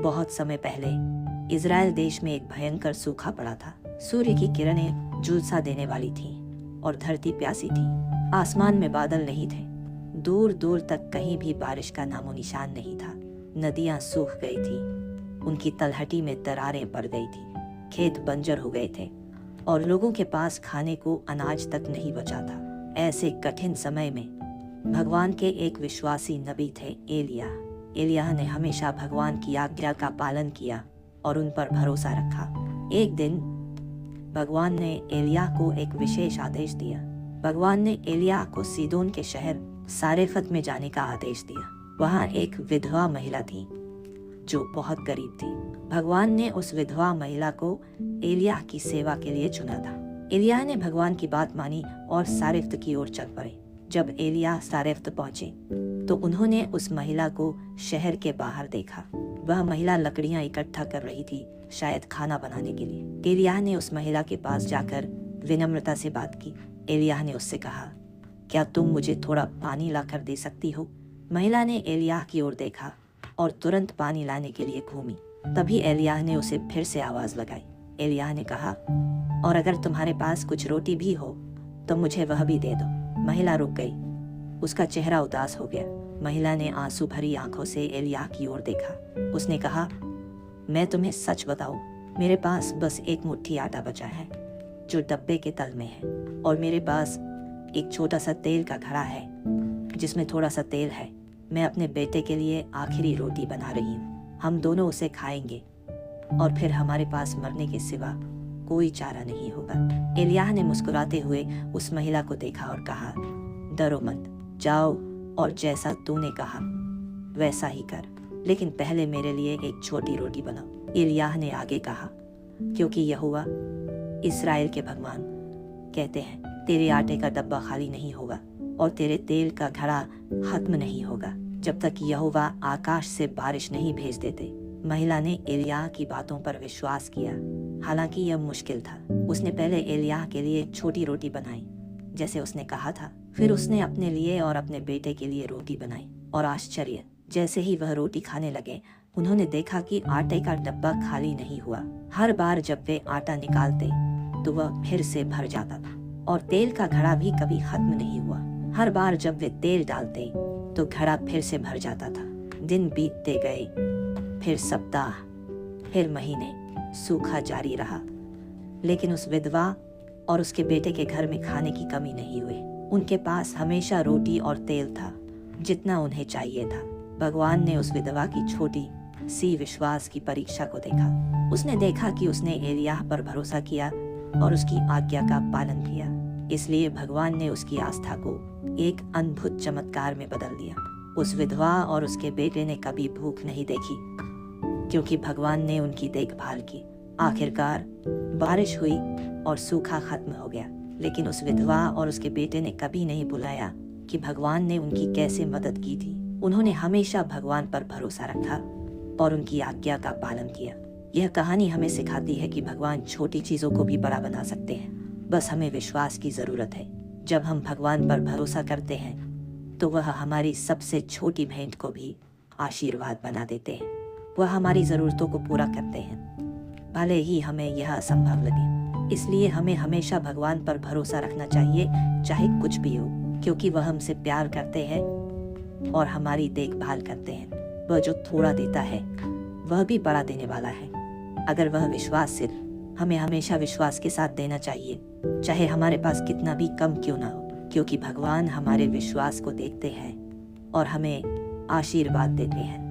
बहुत समय पहले इज़राइल देश में एक भयंकर सूखा पड़ा था। सूर्य की किरणें झुलसा देने वाली थीं और धरती प्यासी थी। आसमान में बादल नहीं थे। दूर दूर तक कहीं भी बारिश का नामो निशान नहीं था। नदियां सूख गई थी, उनकी तलहटी में दरारें पड़ गई थी। खेत बंजर हो गए थे और लोगों के पास खाने को अनाज तक नहीं बचा था। ऐसे कठिन समय में भगवान के एक विश्वासी नबी थे, एलिय्याह ने हमेशा भगवान की आज्ञा का पालन किया और उन पर भरोसा रखा। एक दिन भगवान ने एलिय्याह को एक विशेष आदेश दिया। भगवान ने एलिय्याह को सीदोन के शहर सारेफत में जाने का आदेश दिया। वहाँ एक विधवा महिला थी जो बहुत गरीब थी। भगवान ने उस विधवा महिला को एलिय्याह की सेवा के लिए चुना था। एलिय्याह ने भगवान की बात मानी और सारेफत की ओर चल पड़े। जब एलिय्याह सारेफत पहुंचे तो उन्होंने उस महिला को शहर के बाहर देखा। वह महिला लकड़ियां इकट्ठा कर रही थी, शायद खाना बनाने के लिए। एलिय्याह ने उस महिला के पास जाकर विनम्रता से बात की। एलिय्याह ने उससे कहा, क्या तुम मुझे थोड़ा पानी लाकर दे सकती हो? महिला ने एलिय्याह की ओर देखा और तुरंत पानी लाने के लिए घूमी। तभी एलिय्याह ने उसे फिर से आवाज लगाई। एलिय्याह ने कहा, और अगर तुम्हारे पास कुछ रोटी भी हो तो मुझे वह भी दे दो। महिला रुक गई, उसका चेहरा उदास हो गया। महिला ने आंसू भरी आंखों से एलिय्याह की ओर देखा। उसने कहा, मैं तुम्हें सच बताऊं, मेरे पास बस एक मुट्ठी आटा बचा है जो डब्बे के तल में है, और मेरे पास एक छोटा सा तेल का घड़ा है जिसमें थोड़ा सा तेल है। मैं अपने बेटे के लिए आखिरी रोटी बना रही हूँ। हम दोनों उसे खाएंगे और फिर हमारे पास मरने के सिवा कोई चारा नहीं होगा। एलिय्याह ने मुस्कुराते हुए उस महिला को देखा और कहा, डरो मत, जाओ और जैसा तूने कहा वैसा ही कर, लेकिन पहले मेरे लिए एक छोटी रोटी बनाओ। एलिय्याह ने आगे कहा, क्योंकि यहोवा इस्राएल के भगवान कहते हैं, तेरे आटे का डब्बा खाली नहीं होगा और तेरे तेल का घड़ा खत्म नहीं होगा जब तक यहोवा आकाश से बारिश नहीं भेज देते। महिला ने एलिय्याह की बातों पर विश्वास किया, हालांकि यह मुश्किल था। उसने पहले एलिय्याह के लिए छोटी रोटी बनाई जैसे उसने कहा था। फिर उसने अपने लिए और अपने बेटे के लिए रोटी बनाई, और आश्चर्य, जैसे ही वह रोटी खाने लगे उन्होंने देखा कि आटे का डब्बा खाली नहीं हुआ। हर बार जब वे आटा निकालते तो वह फिर से भर जाता था, और तेल का घड़ा भी कभी खत्म नहीं हुआ। हर बार जब वे तेल डालते तो घड़ा फिर से भर जाता था। दिन बीतते गए, फिर सप्ताह, फिर महीने। सूखा जारी रहा, लेकिन उस विधवा और उसके बेटे के घर में खाने की कमी नहीं हुई। उनके पास हमेशा रोटी और तेल था, जितना उन्हें चाहिए था। भगवान ने उस विधवा की छोटी सी विश्वास की परीक्षा को देखा। उसने देखा कि उसने एलिय्याह पर भरोसा किया और उसकी आज्ञा का पालन किया, इसलिए भगवान ने उसकी आस्था को एक अद्भुत चमत्कार में बदल दिया। उस विधवा और उसके बेटे ने कभी भूख नहीं देखी, क्योंकि भगवान ने उनकी देखभाल की। आखिरकार बारिश हुई और सूखा खत्म हो गया, लेकिन उस विधवा और उसके बेटे ने कभी नहीं भुलाया कि भगवान ने उनकी कैसे मदद की थी। उन्होंने हमेशा भगवान पर भरोसा रखा और उनकी आज्ञा का पालन किया। यह कहानी हमें सिखाती है कि भगवान छोटी चीजों को भी बड़ा बना सकते हैं, बस हमें विश्वास की जरूरत है। जब हम भगवान पर भरोसा करते हैं तो वह हमारी सबसे छोटी भेंट को भी आशीर्वाद बना देते हैं। वह हमारी जरूरतों को पूरा करते हैं, भले ही हमें यह असंभव लगे। इसलिए हमें हमेशा भगवान पर भरोसा रखना चाहिए, चाहे कुछ भी हो, क्योंकि वह हमसे प्यार करते हैं और हमारी देखभाल करते हैं। वह जो थोड़ा देता है वह भी बड़ा देने वाला है, अगर वह विश्वास से। हमें हमेशा विश्वास के साथ देना चाहिए, चाहे हमारे पास कितना भी कम क्यों ना हो, क्योंकि भगवान हमारे विश्वास को देखते हैं और हमें आशीर्वाद देते हैं।